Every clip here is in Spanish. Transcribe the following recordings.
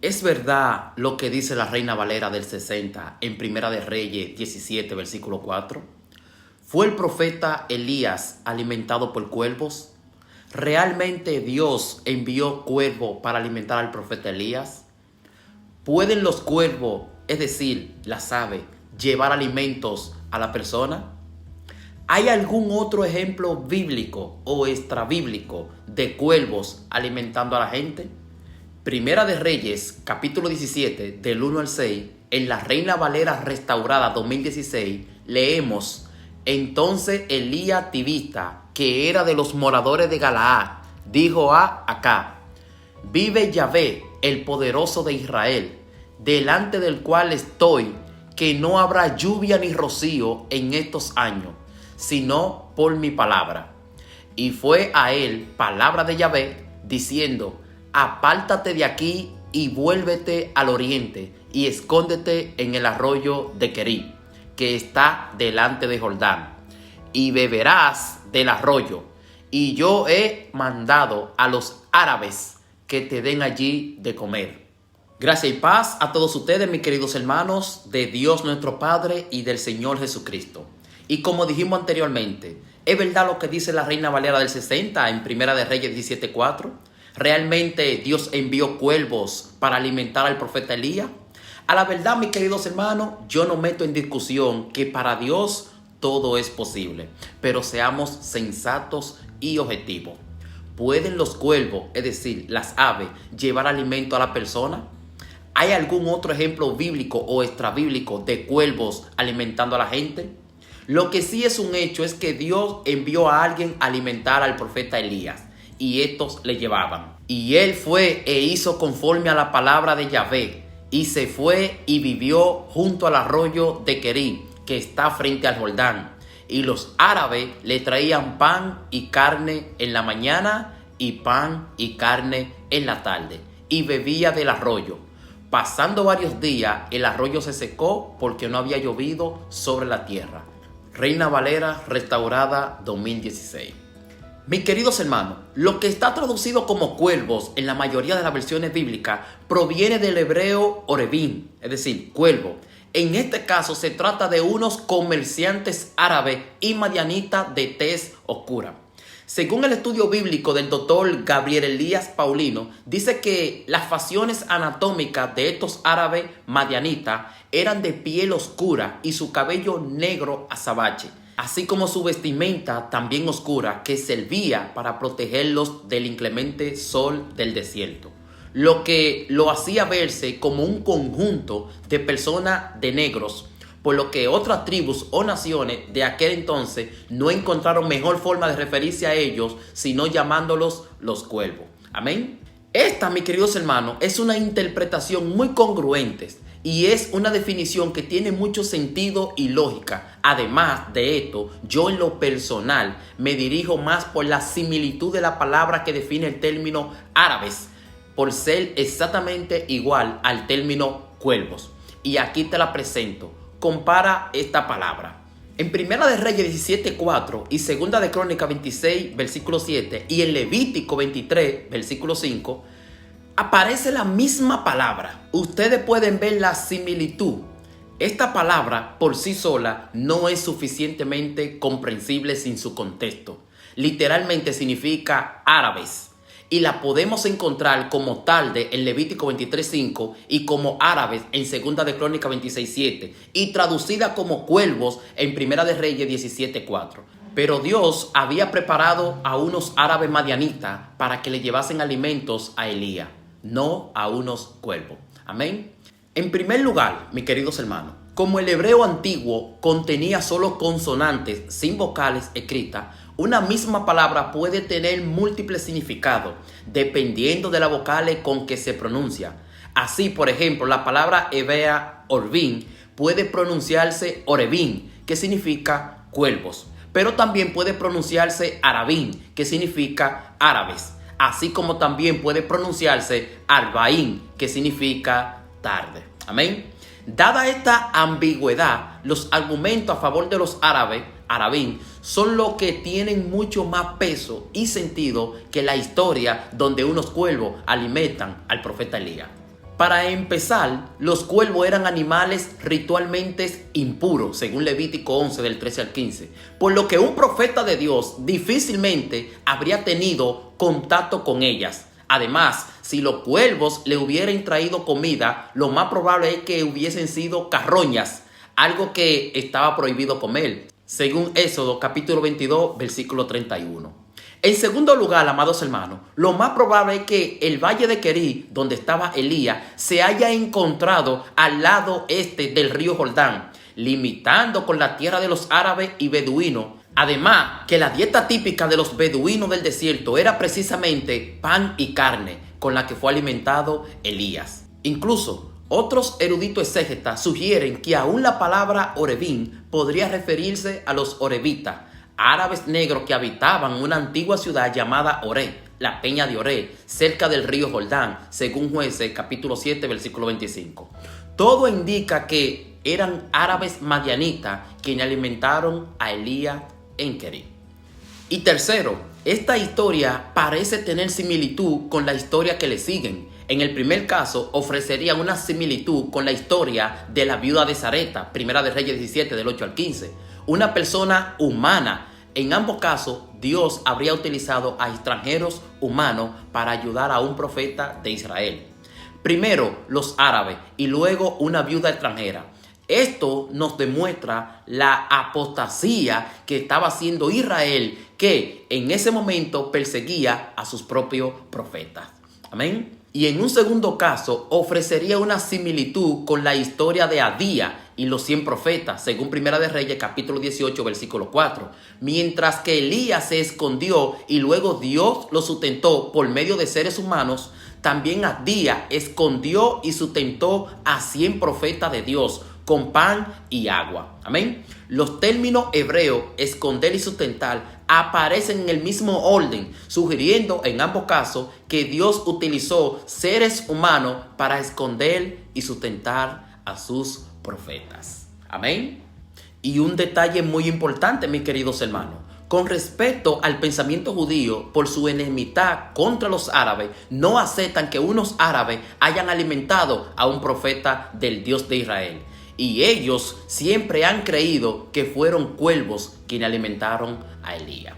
Es verdad lo que dice la Reina Valera del 60 en Primera de Reyes 17, versículo 4. ¿Fue el profeta Elías alimentado por cuervos? ¿Realmente Dios envió cuervos para alimentar al profeta Elías? ¿Pueden los cuervos, es decir, las aves, llevar alimentos a la persona? ¿Hay algún otro ejemplo bíblico o extrabíblico de cuervos alimentando a la gente? Primera de Reyes, capítulo 17, del 1 al 6, en la Reina Valera Restaurada 2016, leemos: Entonces Elías Tibita, que era de los moradores de Galaad, dijo a Acab: Vive Yahvé, el poderoso de Israel, delante del cual estoy, que no habrá lluvia ni rocío en estos años, sino por mi palabra. Y fue a él palabra de Yahvé, diciendo: Apártate de aquí y vuélvete al oriente y escóndete en el arroyo de Querí, que está delante de Jordán, y beberás del arroyo. Y yo he mandado a los árabes que te den allí de comer. Gracia y paz a todos ustedes, mis queridos hermanos, de Dios nuestro Padre y del Señor Jesucristo. Y como dijimos anteriormente, ¿es verdad lo que dice la Reina Valera del 60 en Primera de Reyes 17:4? ¿Realmente Dios envió cuervos para alimentar al profeta Elías? A la verdad, mis queridos hermanos, yo no meto en discusión que para Dios todo es posible, pero seamos sensatos y objetivos. ¿Pueden los cuervos, es decir, las aves, llevar alimento a la persona? ¿Hay algún otro ejemplo bíblico o extrabíblico de cuervos alimentando a la gente? Lo que sí es un hecho es que Dios envió a alguien a alimentar al profeta Elías, y estos le llevaban. Y él fue e hizo conforme a la palabra de Yahvé, y se fue y vivió junto al arroyo de Querí, que está frente al Jordán. Y los árabes le traían pan y carne en la mañana, y pan y carne en la tarde, y bebía del arroyo. Pasando varios días, el arroyo se secó porque no había llovido sobre la tierra. Reina Valera Restaurada 2016. Mis queridos hermanos, lo que está traducido como cuervos en la mayoría de las versiones bíblicas proviene del hebreo orebim, es decir, cuervo. En este caso se trata de unos comerciantes árabes y madianitas de tez oscura. Según el estudio bíblico del doctor Gabriel Elías Paulino, dice que las facciones anatómicas de estos árabes madianitas eran de piel oscura y su cabello negro azabache, así como su vestimenta también oscura, que servía para protegerlos del inclemente sol del desierto, lo que lo hacía verse como un conjunto de personas de negros, por lo que otras tribus o naciones de aquel entonces no encontraron mejor forma de referirse a ellos sino llamándolos los cuervos. Amén. Esta, mis queridos hermanos, es una interpretación muy congruente y es una definición que tiene mucho sentido y lógica. Además de esto, yo en lo personal me dirijo más por la similitud de la palabra que define el término árabes, por ser exactamente igual al término cuervos. Y aquí te la presento. Compara esta palabra. En Primera de Reyes 17:4 y Segunda de Crónicas 26, versículo 7 y en Levítico 23, versículo 5, aparece la misma palabra. Ustedes pueden ver la similitud. Esta palabra por sí sola no es suficientemente comprensible sin su contexto. Literalmente significa árabes. Y la podemos encontrar como tal en Levítico 23:5 y como árabes en Segunda de Crónicas 26:7 y traducida como cuervos en Primera de Reyes 17:4. Pero Dios había preparado a unos árabes madianitas para que le llevasen alimentos a Elías, no a unos cuervos. Amén. En primer lugar, mis queridos hermanos, como el hebreo antiguo contenía solo consonantes sin vocales escritas, una misma palabra puede tener múltiples significados dependiendo de las vocales con que se pronuncia. Así, por ejemplo, la palabra hebrea orbim puede pronunciarse orebim, que significa cuervos, pero también puede pronunciarse arabim, que significa árabes, así como también puede pronunciarse arbaim, que significa tarde. Amén. Dada esta ambigüedad, los argumentos a favor de los árabes, arabim, son los que tienen mucho más peso y sentido que la historia donde unos cuervos alimentan al profeta Elías. Para empezar, los cuervos eran animales ritualmente impuros, según Levítico 11 del 13 al 15, por lo que un profeta de Dios difícilmente habría tenido contacto con ellas. Además, si los cuervos le hubieran traído comida, lo más probable es que hubiesen sido carroñas, algo que estaba prohibido comer, según Éxodo capítulo 22, versículo 31. En segundo lugar, amados hermanos, lo más probable es que el valle de Querí, donde estaba Elías, se haya encontrado al lado este del río Jordán, limitando con la tierra de los árabes y beduinos. Además, que la dieta típica de los beduinos del desierto era precisamente pan y carne, con la que fue alimentado Elías. Incluso, otros eruditos exégetas sugieren que aún la palabra Orebim podría referirse a los orebitas, árabes negros que habitaban una antigua ciudad llamada Oré, la peña de Oré, cerca del río Jordán, según Jueces capítulo 7, versículo 25. Todo indica que eran árabes madianitas quienes alimentaron a Elías en Querí. Y tercero, esta historia parece tener similitud con la historia que le siguen. En el primer caso, ofrecería una similitud con la historia de la viuda de Zareta, Primera de Reyes 17, del 8 al 15. Una persona humana. En ambos casos, Dios habría utilizado a extranjeros humanos para ayudar a un profeta de Israel. Primero, los árabes y luego una viuda extranjera. Esto nos demuestra la apostasía que estaba haciendo Israel, que en ese momento perseguía a sus propios profetas. Amén. Y en un segundo caso, ofrecería una similitud con la historia de Abías y los 100 profetas, según Primera de Reyes, capítulo 18, versículo 4. Mientras que Elías se escondió y luego Dios lo sustentó por medio de seres humanos, también Abías escondió y sustentó a 100 profetas de Dios con pan y agua. Amén. Los términos hebreos, esconder y sustentar, aparecen en el mismo orden, sugiriendo en ambos casos que Dios utilizó seres humanos para esconder y sustentar a sus profetas. Amén. Y un detalle muy importante, mis queridos hermanos, con respecto al pensamiento judío, por su enemistad contra los árabes, no aceptan que unos árabes hayan alimentado a un profeta del Dios de Israel. Y ellos siempre han creído que fueron cuervos quienes alimentaron a Elías.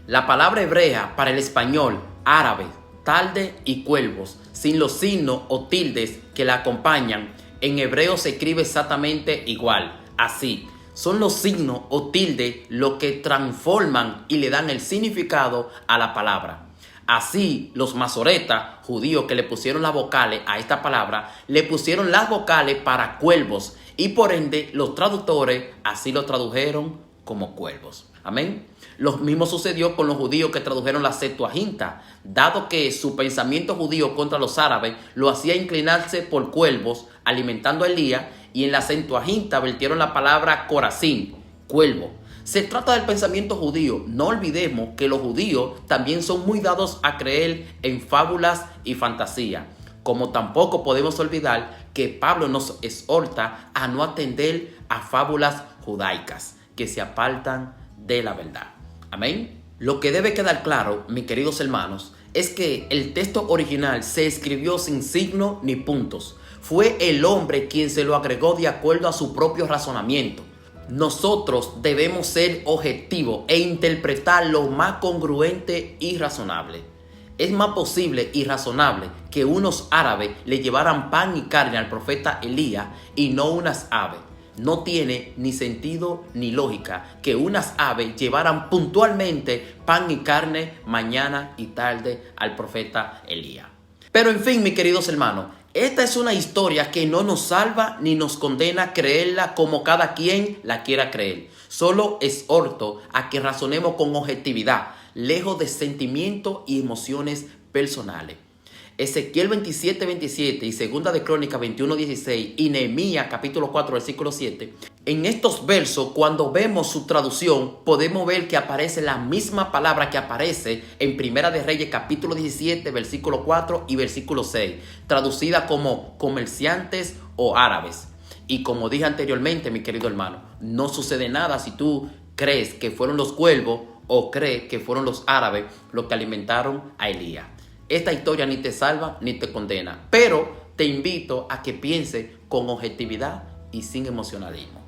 La palabra hebrea para el español, árabe, talde y cuervos, sin los signos o tildes que la acompañan, en hebreo se escribe exactamente igual, así. Son los signos o tildes lo que transforman y le dan el significado a la palabra. Así, los masoretas, judíos que le pusieron las vocales a esta palabra, le pusieron las vocales para cuervos y por ende los traductores así lo tradujeron como cuervos. Amén. Lo mismo sucedió con los judíos que tradujeron la Septuaginta, dado que su pensamiento judío contra los árabes lo hacía inclinarse por cuervos, alimentando a Elías, y en la Septuaginta vertieron la palabra corazín, cuervo. Se trata del pensamiento judío. No olvidemos que los judíos también son muy dados a creer en fábulas y fantasía. Como tampoco podemos olvidar que Pablo nos exhorta a no atender a fábulas judaicas que se apartan de la verdad. Amén. Lo que debe quedar claro, mis queridos hermanos, es que el texto original se escribió sin signos ni puntos. Fue el hombre quien se lo agregó de acuerdo a su propio razonamiento. Nosotros debemos ser objetivos e interpretar lo más congruente y razonable. Es más posible y razonable que unos árabes le llevaran pan y carne al profeta Elías y no unas aves. No tiene ni sentido ni lógica que unas aves llevaran puntualmente pan y carne mañana y tarde al profeta Elías. Pero en fin, mis queridos hermanos, esta es una historia que no nos salva ni nos condena a creerla como cada quien la quiera creer. Solo exhorto a que razonemos con objetividad, lejos de sentimientos y emociones personales. Ezequiel 27:27 y Segunda de Crónicas 21:16 y Nehemías capítulo 4 versículo 7. En estos versos, cuando vemos su traducción, podemos ver que aparece la misma palabra que aparece en Primera de Reyes capítulo 17 versículo 4 y versículo 6, traducida como comerciantes o árabes. Y como dije anteriormente, mi querido hermano, no sucede nada si tú crees que fueron los cuervos o crees que fueron los árabes los que alimentaron a Elías. Esta historia ni te salva ni te condena, pero te invito a que pienses con objetividad y sin emocionalismo.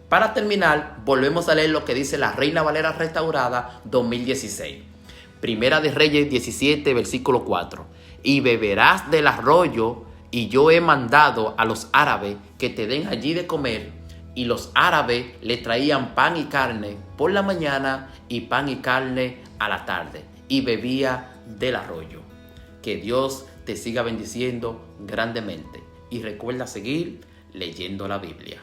Para terminar, volvemos a leer lo que dice la Reina Valera Restaurada 2016. Primera de Reyes 17, versículo 4. Y beberás del arroyo, y yo he mandado a los árabes que te den allí de comer. Y los árabes le traían pan y carne por la mañana y pan y carne a la tarde. Y bebía del arroyo. Que Dios te siga bendiciendo grandemente. Y recuerda seguir leyendo la Biblia.